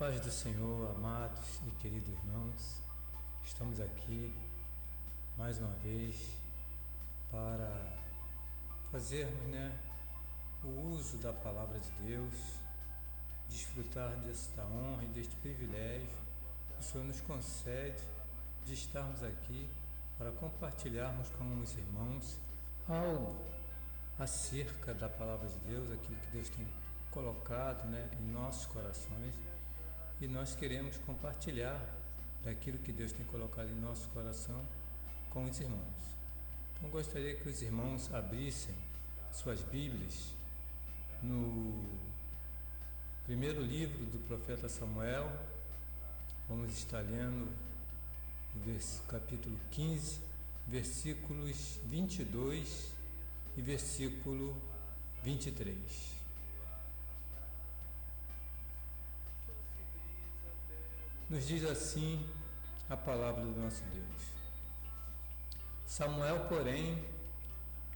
Paz do Senhor, amados e queridos irmãos, estamos aqui mais uma vez para fazermos o uso da Palavra de Deus, desfrutar desta honra e deste privilégio que o Senhor nos concede de estarmos aqui para compartilharmos com os irmãos algo acerca da Palavra de Deus, aquilo que Deus tem colocado em nossos corações. E nós queremos compartilhar daquilo que Deus tem colocado em nosso coração com os irmãos. Então gostaria que os irmãos abrissem suas Bíblias no primeiro livro do profeta Samuel. Vamos estar lendo o capítulo 15, versículos 22 e versículo 23. Nos diz assim a palavra do nosso Deus. Samuel, porém,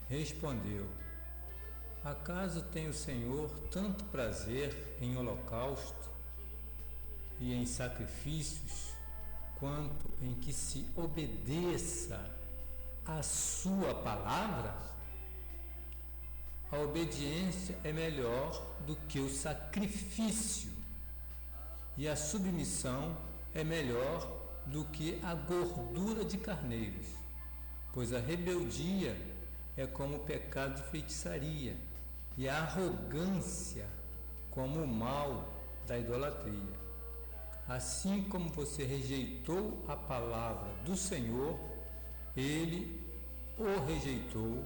respondeu: acaso tem o Senhor tanto prazer em holocausto e em sacrifícios, quanto em que se obedeça a sua palavra? A obediência é melhor do que o sacrifício, e a submissão é melhor do que a gordura de carneiros, pois a rebeldia é como o pecado de feitiçaria, e a arrogância como o mal da idolatria. Assim como você rejeitou a palavra do Senhor, ele o rejeitou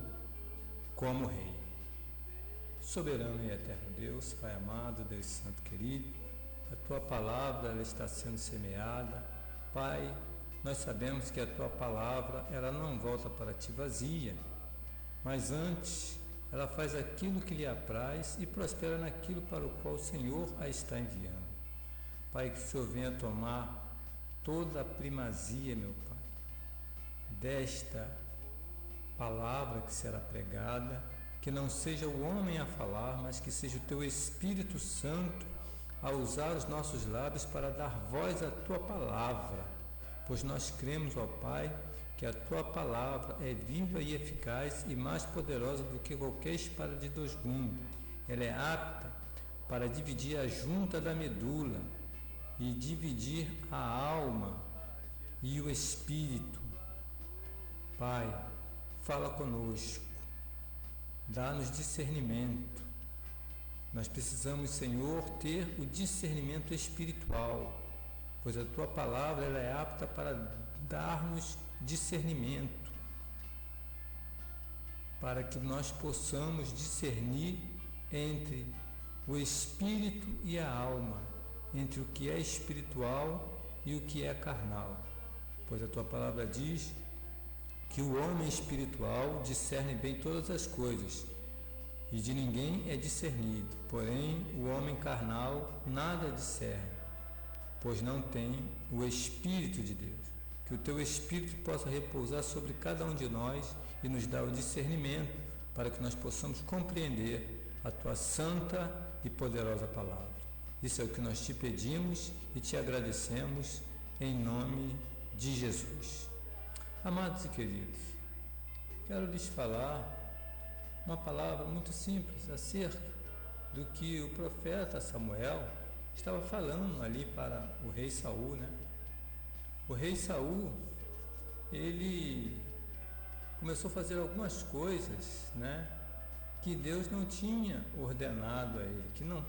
como rei. Soberano e eterno Deus, Pai amado, Deus santo querido, a Tua palavra ela está sendo semeada. Pai, nós sabemos que a Tua palavra ela não volta para Ti vazia, mas antes ela faz aquilo que lhe apraz e prospera naquilo para o qual o Senhor a está enviando. Pai, que o Senhor venha tomar toda a primazia, meu Pai, desta palavra que será pregada, que não seja o homem a falar, mas que seja o Teu Espírito Santo a usar os nossos lábios para dar voz à Tua palavra, pois nós cremos, ó Pai, que a Tua palavra é viva e eficaz e mais poderosa do que qualquer espada de dois gumes. Ela é apta para dividir a junta da medula e dividir a alma e o espírito. Pai, fala conosco, dá-nos discernimento. Nós precisamos, Senhor, ter o discernimento espiritual, pois a Tua palavra ela é apta para dar-nos discernimento, para que nós possamos discernir entre o espírito e a alma, entre o que é espiritual e o que é carnal, pois a Tua palavra diz que o homem espiritual discerne bem todas as coisas, e de ninguém é discernido, porém o homem carnal nada discerne, pois não tem o Espírito de Deus. Que o Teu Espírito possa repousar sobre cada um de nós e nos dar o discernimento para que nós possamos compreender a Tua santa e poderosa palavra. Isso é o que nós Te pedimos e Te agradecemos em nome de Jesus. Amados e queridos, quero lhes falar uma palavra muito simples acerca do que o profeta Samuel estava falando ali para o rei Saul, O rei Saul, ele começou a fazer algumas coisas, que Deus não tinha ordenado a ele, que não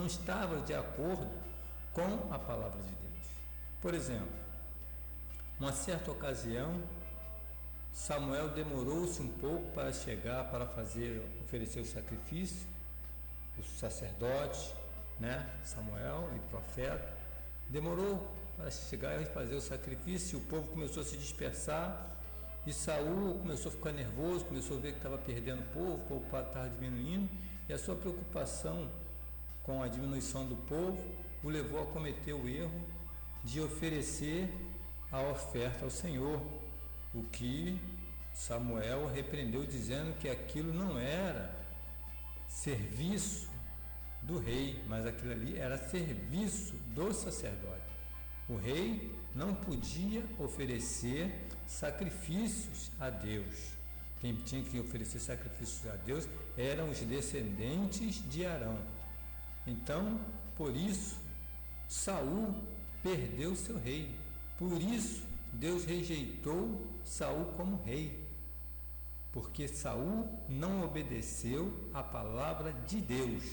estava de acordo com a palavra de Deus. Por exemplo, uma certa ocasião, Samuel demorou-se um pouco para chegar, para oferecer o sacrifício. O sacerdote, Samuel e profeta, demorou para chegar e fazer o sacrifício. O povo começou a se dispersar e Saul começou a ficar nervoso, começou a ver que estava perdendo o povo estava diminuindo, e a sua preocupação com a diminuição do povo o levou a cometer o erro de oferecer a oferta ao Senhor, o que Samuel repreendeu, dizendo que aquilo não era serviço do rei, mas aquilo ali era serviço do sacerdote. O rei não podia oferecer sacrifícios a Deus. Quem tinha que oferecer sacrifícios a Deus eram os descendentes de Arão. Então, por isso, Saul perdeu seu rei. Por isso, Deus rejeitou Saul como rei. Porque Saul não obedeceu a palavra de Deus.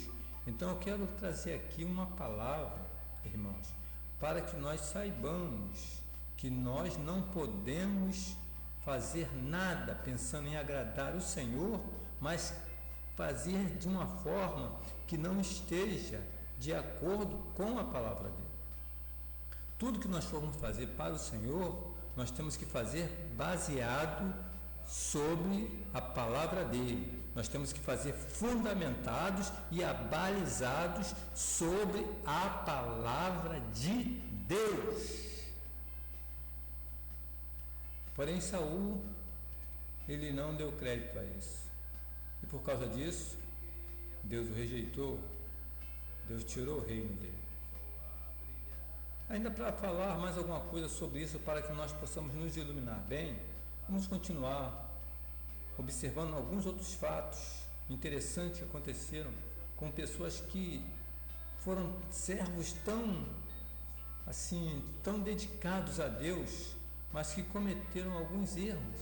Então, eu quero trazer aqui uma palavra, irmãos, para que nós saibamos que nós não podemos fazer nada pensando em agradar o Senhor, mas fazer de uma forma que não esteja de acordo com a palavra dele. Tudo que nós formos fazer para o Senhor, nós temos que fazer baseado sobre a palavra dele. Nós temos que fazer fundamentados e abalizados sobre a palavra de Deus. Porém, Saul, ele não deu crédito a isso. E por causa disso, Deus o rejeitou, Deus tirou o reino dele. Ainda para falar mais alguma coisa sobre isso, para que nós possamos nos iluminar bem, vamos continuar observando alguns outros fatos interessantes que aconteceram com pessoas que foram servos tão dedicados a Deus, mas que cometeram alguns erros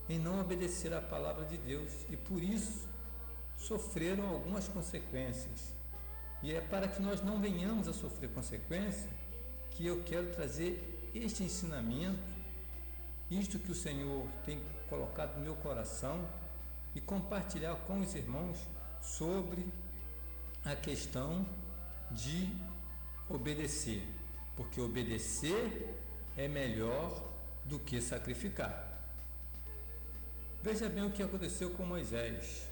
em não obedecer à palavra de Deus e por isso sofreram algumas consequências. E é para que nós não venhamos a sofrer consequência que eu quero trazer este ensinamento, isto que o Senhor tem colocado no meu coração, e compartilhar com os irmãos sobre a questão de obedecer, porque obedecer é melhor do que sacrificar. Veja bem o que aconteceu com Moisés.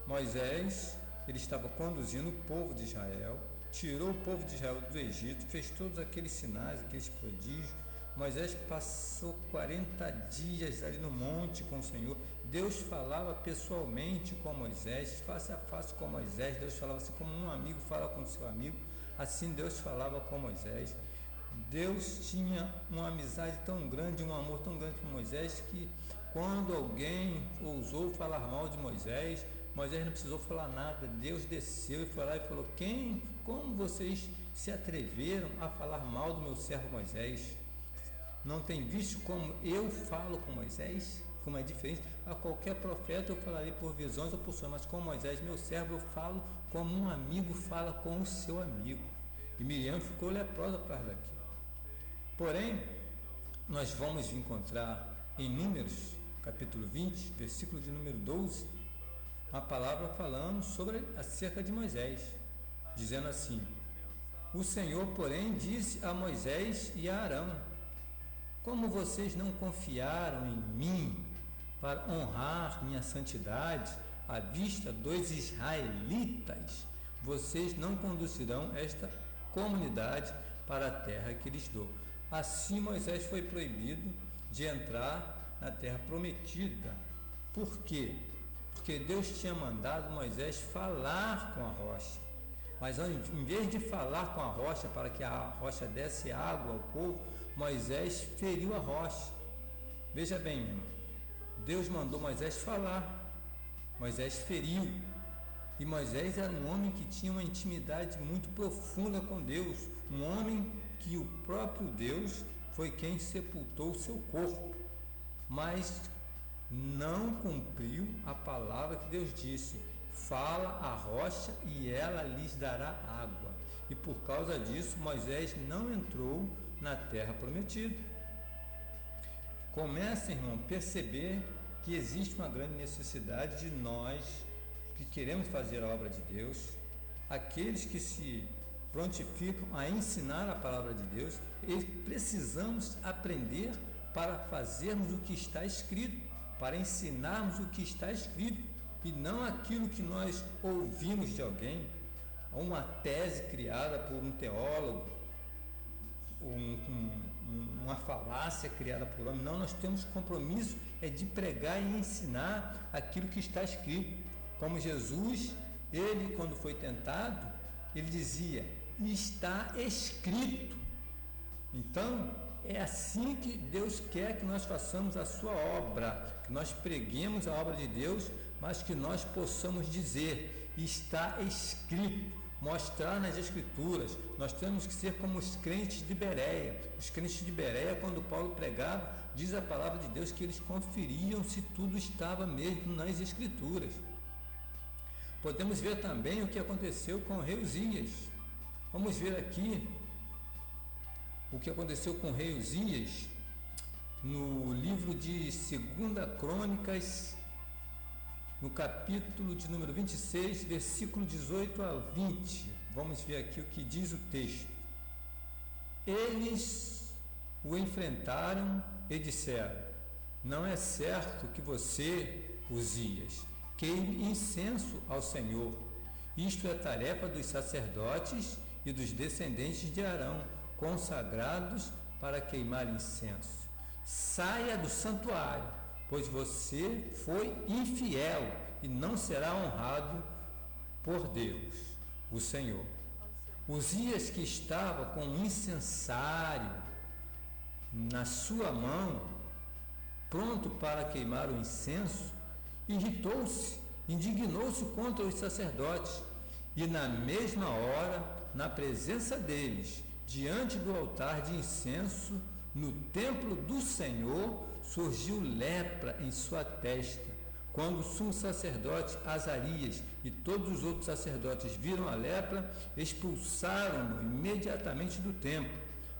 Moisés, ele estava conduzindo o povo de Israel, tirou o povo de Israel do Egito, fez todos aqueles sinais, aqueles prodígios. Moisés passou 40 dias ali no monte com o Senhor. Deus falava pessoalmente com Moisés, face a face com Moisés. Deus falava assim como um amigo fala com o seu amigo. Assim Deus falava com Moisés. Deus tinha uma amizade tão grande, um amor tão grande por Moisés, que quando alguém ousou falar mal de Moisés, Moisés não precisou falar nada. Deus desceu e foi lá e falou: como vocês se atreveram a falar mal do meu servo Moisés? Não tem visto como eu falo com Moisés? Como é diferente? A qualquer profeta eu falarei por visões ou por sonhos, mas com Moisés, meu servo, eu falo como um amigo fala com o seu amigo. E Miriam ficou leprosa por causa daquilo. Porém, nós vamos encontrar em Números, capítulo 20, versículo de número 12, uma palavra falando acerca de Moisés, dizendo assim: o Senhor, porém, disse a Moisés e a Arão: como vocês não confiaram em mim para honrar minha santidade à vista dos israelitas, vocês não conduzirão esta comunidade para a terra que lhes dou. Assim Moisés foi proibido de entrar na terra prometida. Por quê? Porque Deus tinha mandado Moisés falar com a rocha. Mas em vez de falar com a rocha para que a rocha desse água ao povo, Moisés feriu a rocha. Veja bem, irmão, Deus mandou Moisés falar, Moisés feriu. E Moisés era um homem que tinha uma intimidade muito profunda com Deus, um homem que o próprio Deus foi quem sepultou o seu corpo, mas não cumpriu a palavra que Deus disse: fala a rocha e ela lhes dará água. E por causa disso Moisés não entrou na terra prometida. Começa, irmão, a perceber que existe uma grande necessidade de nós que queremos fazer a obra de Deus, aqueles que se prontificam a ensinar a palavra de Deus, e precisamos aprender para fazermos o que está escrito, para ensinarmos o que está escrito, e não aquilo que nós ouvimos de alguém, uma tese criada por um teólogo, uma falácia criada por homem. Não, nós temos compromisso de pregar e ensinar aquilo que está escrito. Como Jesus, Ele, quando foi tentado, ele dizia: está escrito. Então, é assim que Deus quer que nós façamos a sua obra, que nós preguemos a obra de Deus, mas que nós possamos dizer: está escrito, mostrar nas Escrituras. Nós temos que ser como os crentes de Bereia. Os crentes de Bereia, quando Paulo pregava, diz a palavra de Deus que eles conferiam se tudo estava mesmo nas Escrituras. Podemos ver também o que aconteceu com o rei Uzias. Vamos ver aqui o que aconteceu com o rei Uzias no livro de 2 Crônicas, no capítulo de número 26, versículo 18 a 20. Vamos ver aqui o que diz o texto. Eles o enfrentaram e disseram: não é certo que você, Uzias, queime incenso ao Senhor. Isto é tarefa dos sacerdotes e dos descendentes de Arão, consagrados para queimar incenso. Saia do santuário, pois você foi infiel e não será honrado por Deus, o Senhor. Uzias, que estava com um incensário na sua mão, pronto para queimar o incenso, irritou-se, indignou-se contra os sacerdotes, e na mesma hora, na presença deles, diante do altar de incenso, no templo do Senhor, surgiu lepra em sua testa. Quando o sumo sacerdote Azarias e todos os outros sacerdotes viram a lepra, expulsaram-no imediatamente do templo.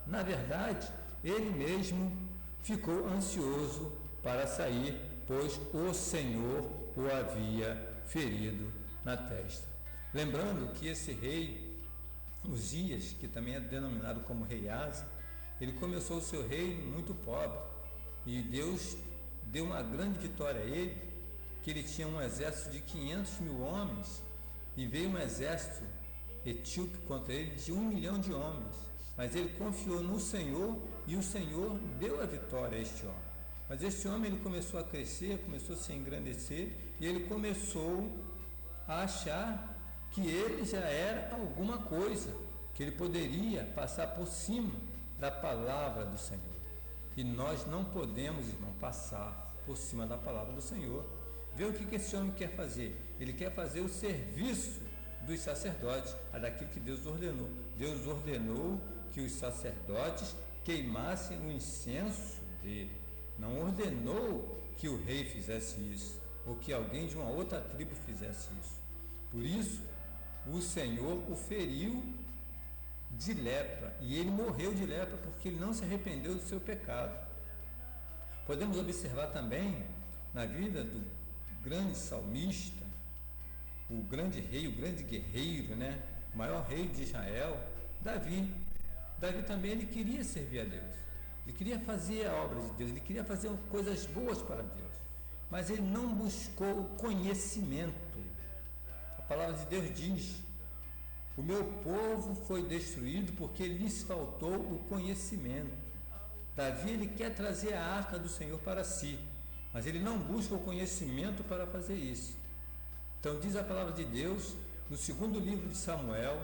Na verdade, ele mesmo ficou ansioso para sair, pois o Senhor o havia ferido na testa. Lembrando que esse rei Uzias, que também é denominado como rei Asa, ele começou o seu reino muito pobre, e Deus deu uma grande vitória a ele, que ele tinha um exército de 500 mil homens, e veio um exército etíope contra ele de 1 milhão de homens, mas ele confiou no Senhor, e o Senhor deu a vitória a este homem. Mas este homem, ele começou a crescer, começou a se engrandecer, e ele começou a achar que ele já era alguma coisa, que ele poderia passar por cima da palavra do Senhor. E nós não podemos, irmão, passar por cima da palavra do Senhor. Vê o que esse homem quer fazer. Ele quer fazer o serviço dos sacerdotes, a daquilo que Deus ordenou. Deus ordenou que os sacerdotes queimassem o incenso dele. Não ordenou que o rei fizesse isso, ou que alguém de uma outra tribo fizesse isso. Por isso, o Senhor o feriu de lepra, e ele morreu de lepra porque ele não se arrependeu do seu pecado. Podemos observar também na vida do grande salmista, o grande rei, o grande guerreiro, o maior rei de Israel, Davi. Davi também, ele queria servir a Deus, ele queria fazer a obra de Deus, ele queria fazer coisas boas para Deus, mas ele não buscou o conhecimento. A palavra de Deus diz: o meu povo foi destruído porque lhes faltou o conhecimento. Davi, ele quer trazer a arca do Senhor para si, mas ele não busca o conhecimento para fazer isso. Então diz a palavra de Deus no segundo livro de Samuel,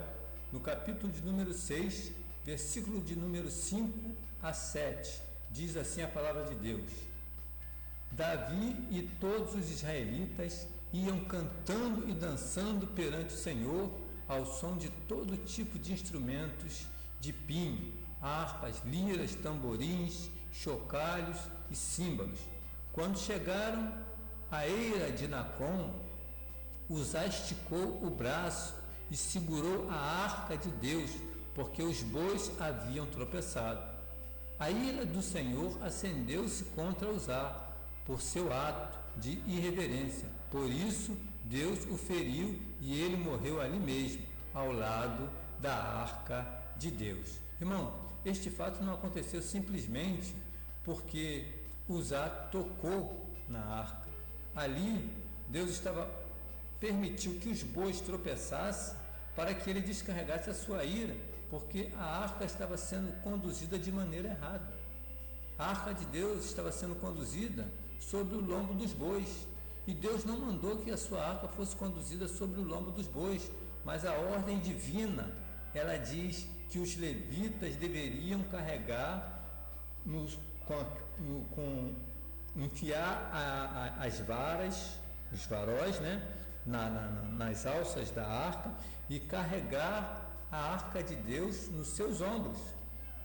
no capítulo de número 6, versículo de número 5 a 7, diz assim a palavra de Deus: Davi e todos os israelitas iam cantando e dançando perante o Senhor ao som de todo tipo de instrumentos de pinho, harpas, liras, tamborins, chocalhos e símbolos. Quando chegaram à eira de Nacon, Uzá esticou o braço e segurou a arca de Deus, porque os bois haviam tropeçado. A ira do Senhor acendeu-se contra Uzá por seu ato de irreverência. Por isso, Deus o feriu e ele morreu ali mesmo, ao lado da arca de Deus. Irmão, este fato não aconteceu simplesmente porque Uzá tocou na arca. Ali, Deus permitiu que os bois tropeçassem para que ele descarregasse a sua ira, porque a arca estava sendo conduzida de maneira errada. A arca de Deus estava sendo conduzida sobre o lombo dos bois. E Deus não mandou que a sua arca fosse conduzida sobre o lombo dos bois, mas a ordem divina, ela diz que os levitas deveriam carregar, enfiar as varas, os faróis, né, nas alças da arca e carregar a arca de Deus nos seus ombros.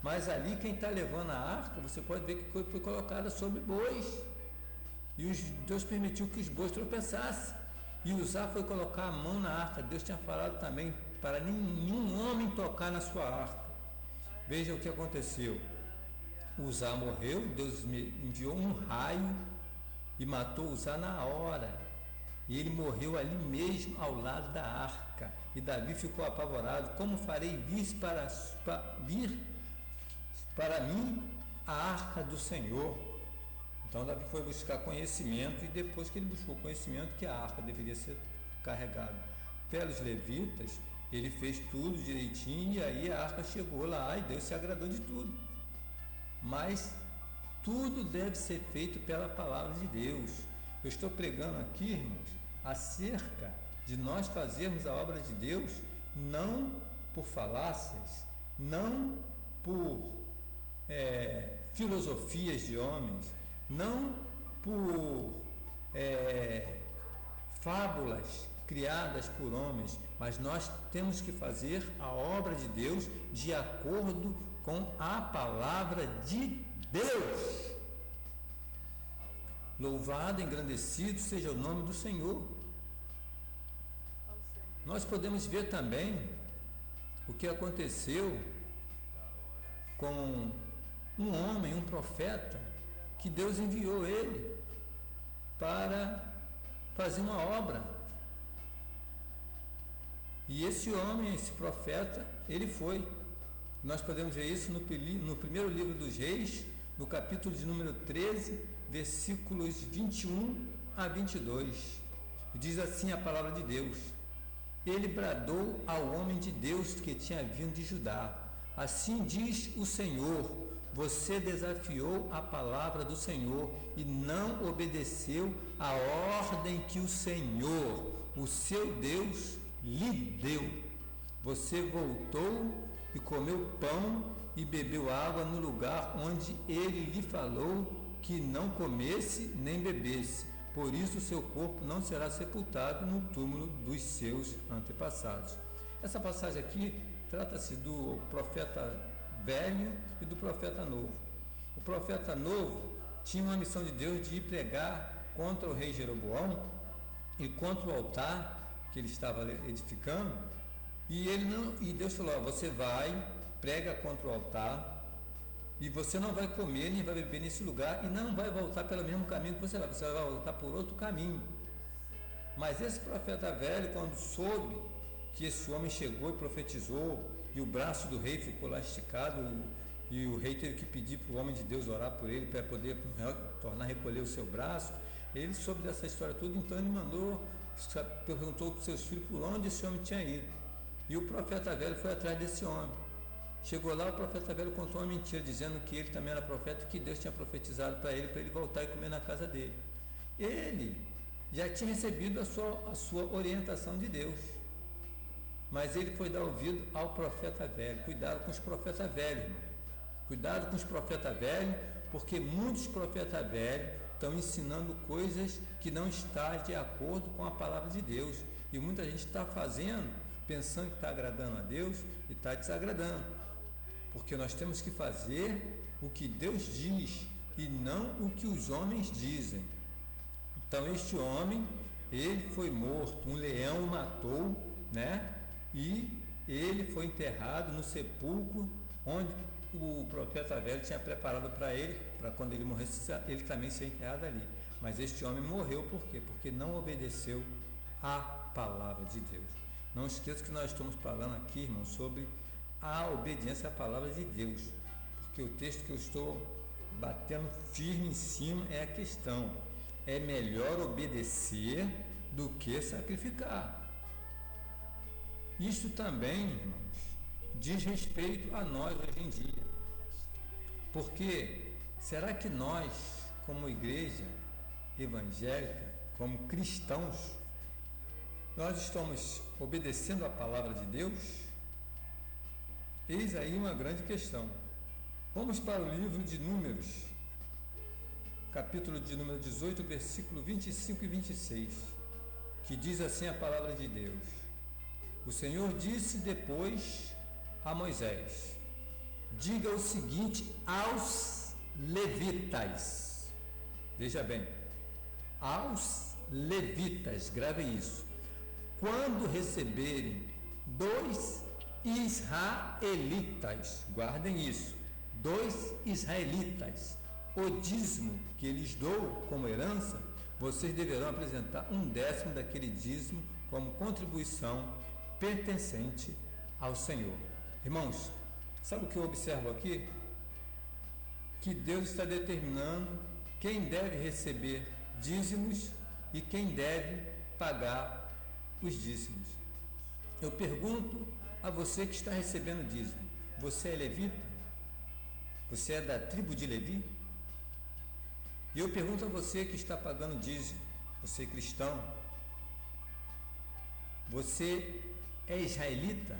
Mas ali quem está levando a arca, você pode ver que foi colocada sobre bois. E Deus permitiu que os bois tropeçassem. E Uzá foi colocar a mão na arca. Deus tinha falado também para nenhum homem tocar na sua arca. Veja o que aconteceu. Uzá morreu, Deus enviou um raio e matou Uzá na hora. E ele morreu ali mesmo ao lado da arca. E Davi ficou apavorado. Como farei vir para mim a arca do Senhor? Então Davi foi buscar conhecimento, e depois que ele buscou conhecimento que a arca deveria ser carregada pelos levitas, ele fez tudo direitinho, e aí a arca chegou lá e Deus se agradou de tudo. Mas tudo deve ser feito pela palavra de Deus. Eu estou pregando aqui, irmãos, acerca de nós fazermos a obra de Deus não por falácias, não por filosofias de homens, não por fábulas criadas por homens, mas nós temos que fazer a obra de Deus de acordo com a palavra de Deus. Louvado, engrandecido seja o nome do Senhor. Nós podemos ver também o que aconteceu com um homem, um profeta, que Deus enviou ele para fazer uma obra. E esse homem, esse profeta, ele foi. Nós podemos ver isso no primeiro livro dos Reis, no capítulo de número 13, versículos 21 a 22. Diz assim a palavra de Deus: ele bradou ao homem de Deus que tinha vindo de Judá: assim diz o Senhor, você desafiou a palavra do Senhor e não obedeceu a ordem que o Senhor, o seu Deus, lhe deu. Você voltou e comeu pão e bebeu água no lugar onde ele lhe falou que não comesse nem bebesse. Por isso seu corpo não será sepultado no túmulo dos seus antepassados. Essa passagem aqui trata-se do profeta velho e do profeta novo. O profeta novo tinha uma missão de Deus de ir pregar contra o rei Jeroboão e contra o altar que ele estava edificando, e Deus falou: você vai, prega contra o altar, e você não vai comer nem vai beber nesse lugar, e não vai voltar pelo mesmo caminho que você vai voltar por outro caminho. Mas esse profeta velho, quando soube que esse homem chegou e profetizou, e o braço do rei ficou lá esticado, e o rei teve que pedir para o homem de Deus orar por ele para poder tornar a recolher o seu braço, ele soube dessa história toda, então ele perguntou para os seus filhos por onde esse homem tinha ido, e o profeta velho foi atrás desse homem. Chegou lá, o profeta velho contou uma mentira, dizendo que ele também era profeta, que Deus tinha profetizado para ele voltar e comer na casa dele. Ele já tinha recebido a sua orientação de Deus, mas ele foi dar ouvido ao profeta velho. Cuidado com os profetas velhos, irmão. Cuidado com os profetas velhos, porque muitos profetas velhos estão ensinando coisas que não estão de acordo com a palavra de Deus, e muita gente está fazendo, pensando que está agradando a Deus, e está desagradando, porque nós temos que fazer o que Deus diz e não o que os homens dizem. Então este homem, ele foi morto, um leão o matou, né? E ele foi enterrado no sepulcro onde o profeta velho tinha preparado para ele, para quando ele morresse, ele também ser enterrado ali. Mas este homem morreu por quê? Porque não obedeceu à palavra de Deus. Não esqueça que nós estamos falando aqui, irmão, sobre a obediência à palavra de Deus, porque o texto que eu estou batendo firme em cima é a questão: é melhor obedecer do que sacrificar. Isso também, irmãos, diz respeito a nós hoje em dia, porque será que nós, como igreja evangélica, como cristãos, nós estamos obedecendo a palavra de Deus? Eis aí uma grande questão. Vamos para o livro de Números, capítulo de número 18, versículo 25 e 26, que diz assim a palavra de Deus: O Senhor disse depois a Moisés: diga o seguinte aos levitas. Veja bem, aos levitas, gravem isso. Quando receberem 2 israelitas, guardem isso, 2 israelitas, o dízimo que lhes dou como herança, vocês deverão apresentar 1/10 daquele dízimo como contribuição pertencente ao Senhor. Irmãos, sabe o que eu observo aqui? Que Deus está determinando quem deve receber dízimos e quem deve pagar os dízimos. Eu pergunto a você que está recebendo dízimo: você é levita? Você é da tribo de Levi? E eu pergunto a você que está pagando dízimo: você é cristão? Você é israelita?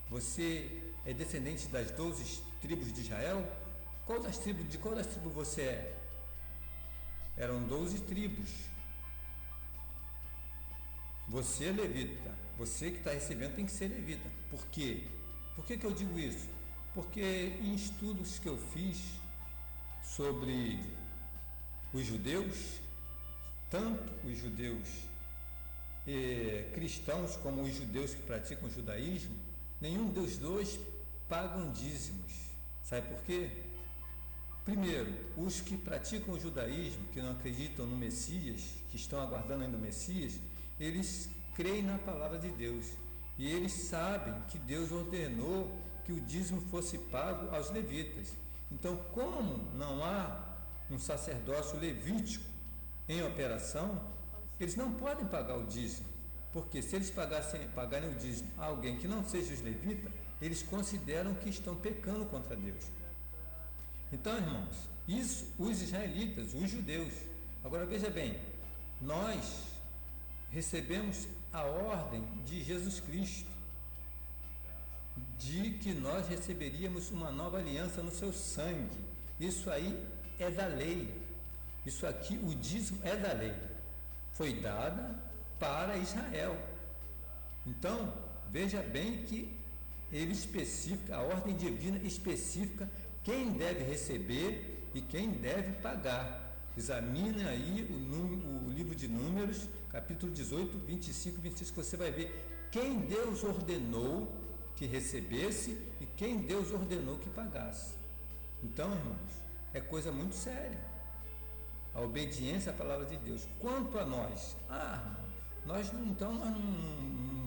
Você é descendente das 12 tribos de Israel? De qual das tribos você é? Eram 12 tribos. Você é levita. Você que está recebendo tem que ser levita. Por quê? Por que eu digo isso? Porque em estudos que eu fiz sobre os judeus, tanto os judeus cristãos como os judeus que praticam o judaísmo, nenhum dos dois pagam dízimos. Sabe por quê? Primeiro, os que praticam o judaísmo, que não acreditam no Messias, que estão aguardando ainda o Messias, eles creem na palavra de Deus e eles sabem que Deus ordenou que o dízimo fosse pago aos levitas. Então, como não há um sacerdócio levítico em operação, eles não podem pagar o dízimo, porque se eles pagarem o dízimo a alguém que não seja os levitas, eles consideram que estão pecando contra Deus. Então, irmãos, isso os israelitas, os judeus. Agora veja bem, nós recebemos a ordem de Jesus Cristo de que nós receberíamos uma nova aliança no seu sangue. Isso aí é da lei. Isso aqui, o dízimo é da lei. Foi dada para Israel. Então, veja bem que ele especifica, a ordem divina especifica quem deve receber e quem deve pagar. Examine aí o livro de Números, capítulo 18, 25 e 26, que você vai ver quem Deus ordenou que recebesse e quem Deus ordenou que pagasse. Então, irmãos, é coisa muito séria a obediência à palavra de Deus. Quanto a nós, nós não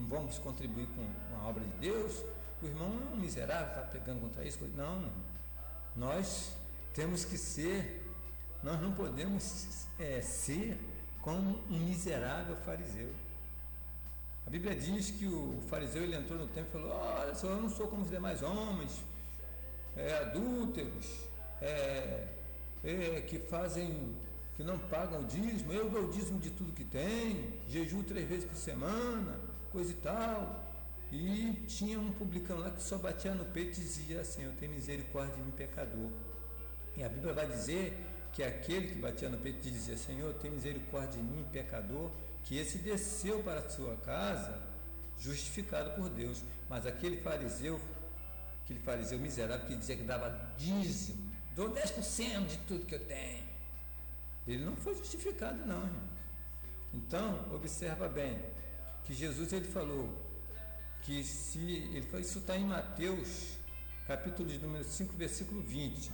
vamos contribuir com a obra de Deus, o irmão é um miserável, está pegando contra isso. Não. Nós temos que ser, nós não podemos ser como um miserável fariseu. A Bíblia diz que o fariseu ele entrou no templo e falou: olha só, eu não sou como os demais homens, adúlteros, que não pagam o dízimo. Eu dou o dízimo de tudo que tem, jejuo 3 vezes por semana, coisa e tal. E tinha um publicano lá que só batia no peito e dizia assim: eu tenho misericórdia de mim, pecador. E a Bíblia vai dizer que aquele que batia no peito e dizia: Senhor, tem misericórdia de mim, pecador, que esse desceu para a sua casa justificado por Deus. Mas aquele fariseu miserável que dizia que dava dízimo, dou 10% de tudo que eu tenho, ele não foi justificado não, irmão. Então, observa bem, que Jesus ele falou que isso está em Mateus, capítulo de número 5, versículo 20.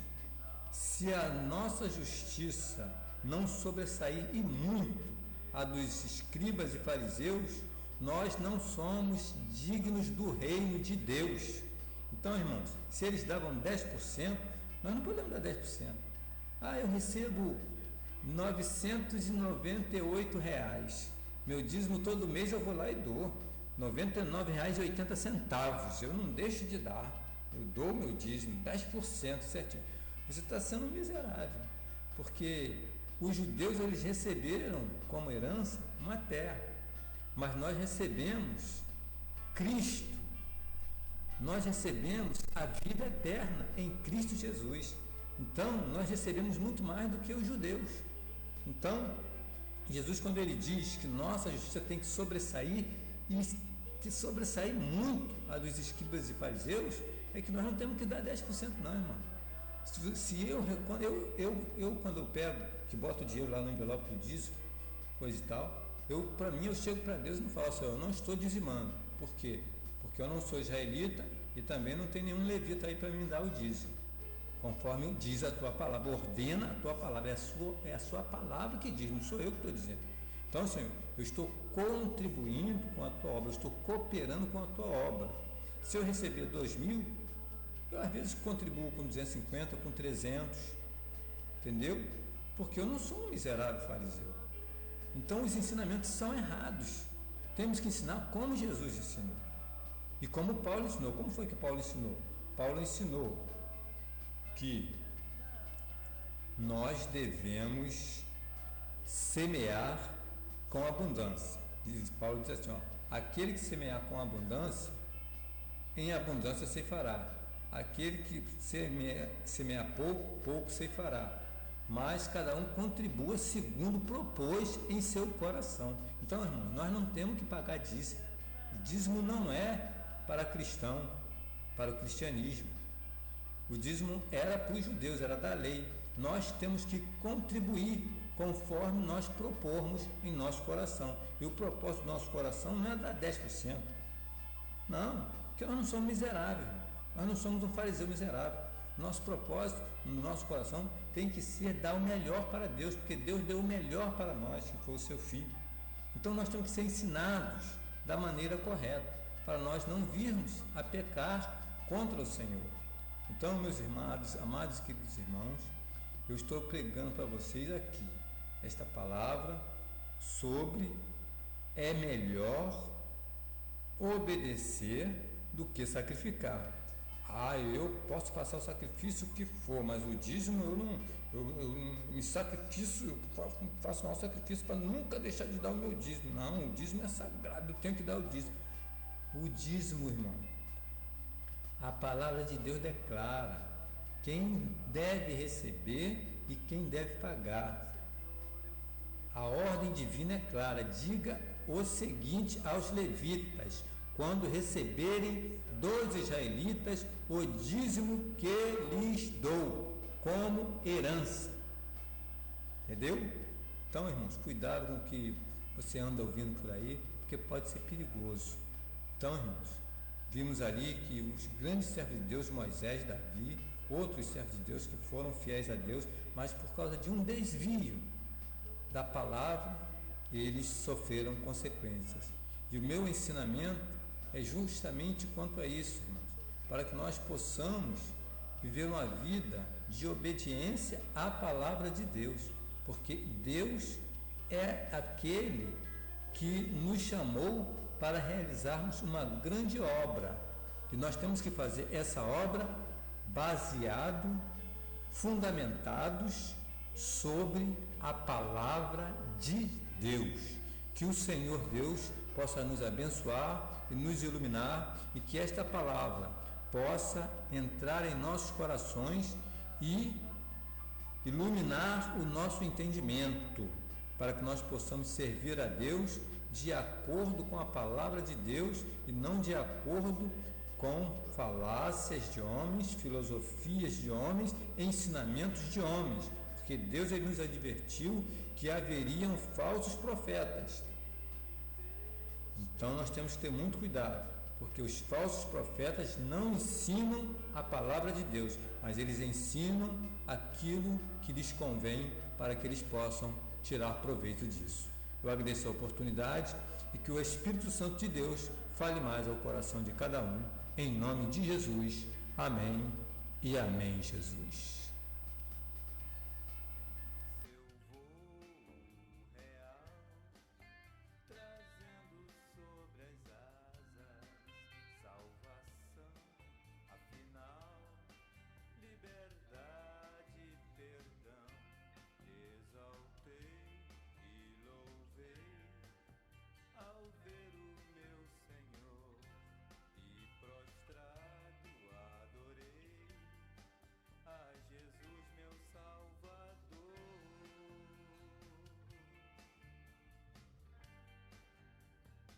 Se a nossa justiça não sobressair e muito a dos escribas e fariseus, nós não somos dignos do reino de Deus. Então, irmãos, se eles davam 10%, nós não podemos dar 10%. Eu recebo R$998. Meu dízimo todo mês eu vou lá e dou. R$99,80. Eu não deixo de dar. Eu dou meu dízimo, 10%, certinho. Você está sendo miserável, porque Os judeus, eles receberam como herança uma terra, mas nós recebemos Cristo, nós recebemos a vida eterna em Cristo Jesus. Então, nós recebemos muito mais do que os judeus. Então, Jesus, quando ele diz que nossa justiça tem que sobressair, e que sobressair muito a dos escribas e fariseus, é que nós não temos que dar 10% não, irmão. Se quando eu pego, que boto o dinheiro lá no envelope do dízimo, coisa e tal, para mim, eu chego para Deus e não falo assim, eu não estou dizimando. Por quê? Porque eu não sou israelita e também não tem nenhum levita aí para me dar o dízimo. Conforme diz a tua palavra, ordena a tua palavra, é a sua palavra que diz, não sou eu que estou dizendo. Então, Senhor, eu estou contribuindo com a tua obra, eu estou cooperando com a tua obra. Se eu receber 2.000, eu às vezes contribuo com 250, com 300, entendeu? Porque eu não sou um miserável fariseu. Então, os ensinamentos são errados. Temos que ensinar como Jesus ensinou. E como Paulo ensinou. Como foi que Paulo ensinou? Paulo ensinou que nós devemos semear com abundância. Paulo diz assim, aquele que semear com abundância, em abundância ceifará. Aquele que semear pouco, pouco ceifará. Mas cada um contribua segundo propôs em seu coração. Então, irmão, nós não temos que pagar dízimo. O dízimo não é para cristão, para o cristianismo. O dízimo era para os judeus, era da lei. Nós temos que contribuir conforme nós propormos em nosso coração. E o propósito do nosso coração não é dar 10%. Não, porque nós não somos miseráveis. Nós não somos um fariseu miserável. Nosso propósito no nosso coração tem que ser dar o melhor para Deus, porque Deus deu o melhor para nós, que foi o seu Filho. Então nós temos que ser ensinados da maneira correta, para nós não virmos a pecar contra o Senhor. Então, meus irmãos, amados e queridos irmãos, eu estou pregando para vocês aqui esta palavra sobre é melhor obedecer do que sacrificar. Eu posso passar o sacrifício que for, mas o dízimo eu me sacrifício, faço o maior sacrifício para nunca deixar de dar o meu dízimo. Não, o dízimo é sagrado, eu tenho que dar o dízimo. O dízimo, irmão, a palavra de Deus declara quem deve receber e quem deve pagar. A ordem divina é clara, diga o seguinte aos levitas, quando receberem dos israelitas o dízimo que lhes dou como herança. Entendeu? Então, irmãos, cuidado com o que você anda ouvindo por aí, porque pode ser perigoso. Então, irmãos, vimos ali que os grandes servos de Deus, Moisés, Davi, outros servos de Deus que foram fiéis a Deus, mas por causa de um desvio da palavra, eles sofreram consequências. E o meu ensinamento é justamente quanto a isso, irmãos, para que nós possamos viver uma vida de obediência à palavra de Deus, porque Deus é aquele que nos chamou para realizarmos uma grande obra, e nós temos que fazer essa obra fundamentados sobre a palavra de Deus. Que o Senhor Deus possa nos abençoar e nos iluminar, e que esta palavra possa entrar em nossos corações e iluminar o nosso entendimento, para que nós possamos servir a Deus de acordo com a palavra de Deus e não de acordo com falácias de homens, filosofias de homens, ensinamentos de homens, porque Deus ele nos advertiu que haveriam falsos profetas. Então nós temos que ter muito cuidado, porque os falsos profetas não ensinam a palavra de Deus, mas eles ensinam aquilo que lhes convém para que eles possam tirar proveito disso. Eu agradeço a oportunidade e que o Espírito Santo de Deus fale mais ao coração de cada um, em nome de Jesus. Amém e amém, Jesus.